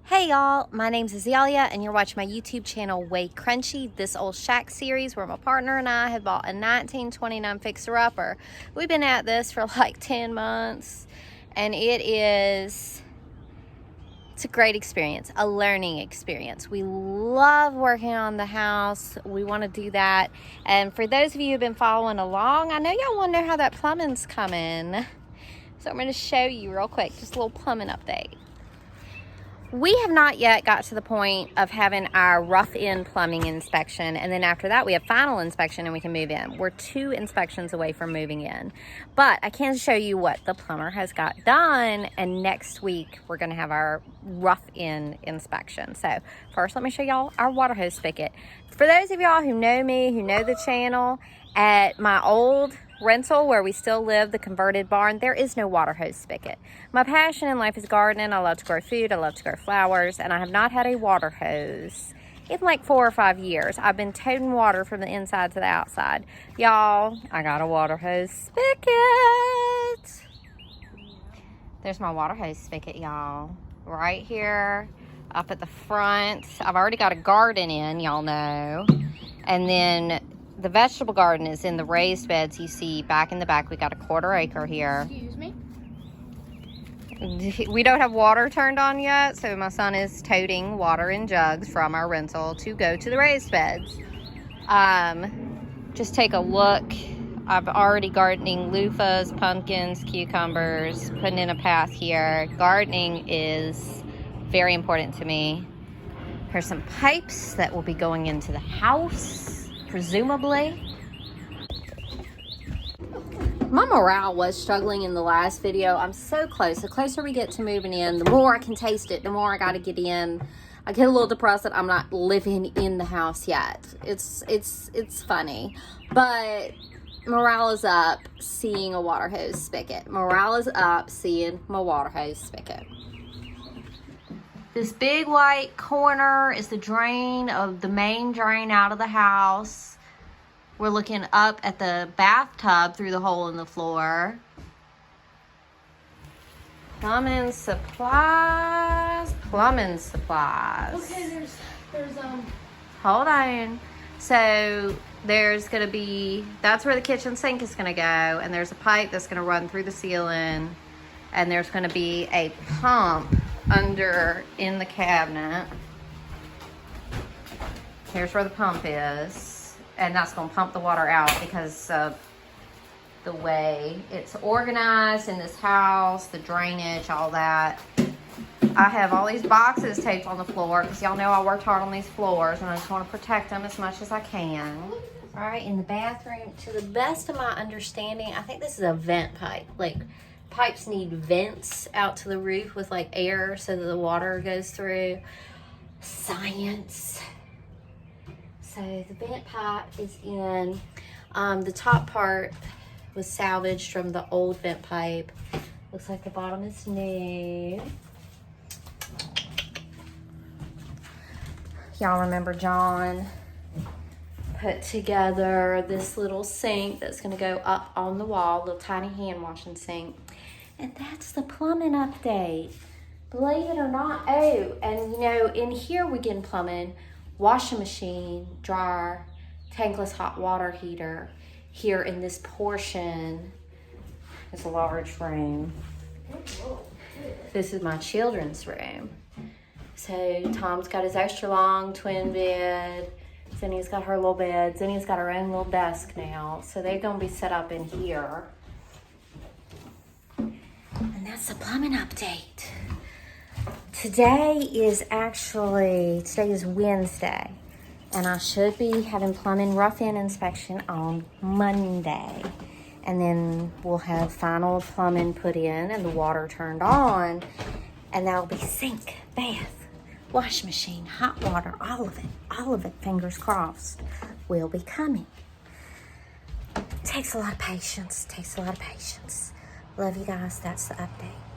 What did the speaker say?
Hey y'all, my name's Azalea and you're watching my YouTube channel WayCrunchy, this Ole Shack series where my partner and I have bought a 1929 fixer-upper. We've been at this for like 10 months and it's a great experience, a learning experience. We love working on the house. We want to do that. And for those of you who've been following along, I know y'all want to know how that plumbing's coming. So I'm going to show you real quick, just a little plumbing update. We have not yet got to the point of having our rough-in plumbing inspection, and then after that we have final inspection and we can move in. We're 2 inspections away from moving in, but I can show you what the plumber has got done, and next week we're going to have our rough-in inspection. So first let me show y'all our water hose spigot. For those of y'all who know me, who know the channel, at my old rental where we still live, the converted barn, there is no water hose spigot. My passion in life is gardening. I love to grow food, I love to grow flowers, and I have not had a water hose in like 4 or 5 years. I've been toting water from the inside to the outside. Y'all, I got a water hose spigot. There's my water hose spigot, y'all, right here up at the front. I've already got a garden in, y'all know, and then the vegetable garden is in the raised beds you see back in the back. We got a 1/4 acre here. Excuse me? We don't have water turned on yet, so my son is toting water in jugs from our rental to go to the raised beds. Just take a look. I've already gardening loofahs, pumpkins, cucumbers, putting in a path here. Gardening is very important to me. Here's some pipes that will be going into the house, presumably. My morale was struggling in the last video. I'm so close. The closer we get to moving in, the more I can taste it, the more I got to get in. I get a little depressed that I'm not living in the house yet. It's funny, but morale is up seeing a water hose spigot. Morale is up seeing my water hose spigot. This big white corner is the drain of the main drain out of the house. We're looking up at the bathtub through the hole in the floor. Plumbing supplies, plumbing supplies. Okay, there's Hold on. So there's gonna be, that's where the kitchen sink is gonna go, and there's a pipe that's gonna run through the ceiling, and there's gonna be a pump under in the cabinet. Here's where the pump is, and that's going to pump the water out because of the way it's organized in this house, the drainage, all that. I have all these boxes taped on the floor because y'all know I worked hard on these floors and I just want to protect them as much as I can. All right, in the bathroom, to the best of my understanding, I think this is a vent pipe. Like, pipes need vents out to the roof with like air so that the water goes through. Science. So the vent pipe is in. The top part was salvaged from the old vent pipe. Looks like the bottom is new. Y'all remember John put together this little sink that's going to go up on the wall, little tiny hand washing sink. And that's the plumbing update. Believe it or not. Oh, and you know, in here we get plumbing, washing machine, dryer, tankless hot water heater. Here in this portion is a large room. This is my children's room. So Tom's got his extra long twin bed. Zinni's got her little bed. Zinni's got her own little desk now. So they're gonna be set up in here. And that's the plumbing update. Today is Wednesday, and I should be having plumbing rough-in inspection on Monday. And then we'll have final plumbing put in and the water turned on, and that'll be sink, bath, wash machine, hot water, all of it, fingers crossed, will be coming. Takes a lot of patience, Love you guys. That's the update.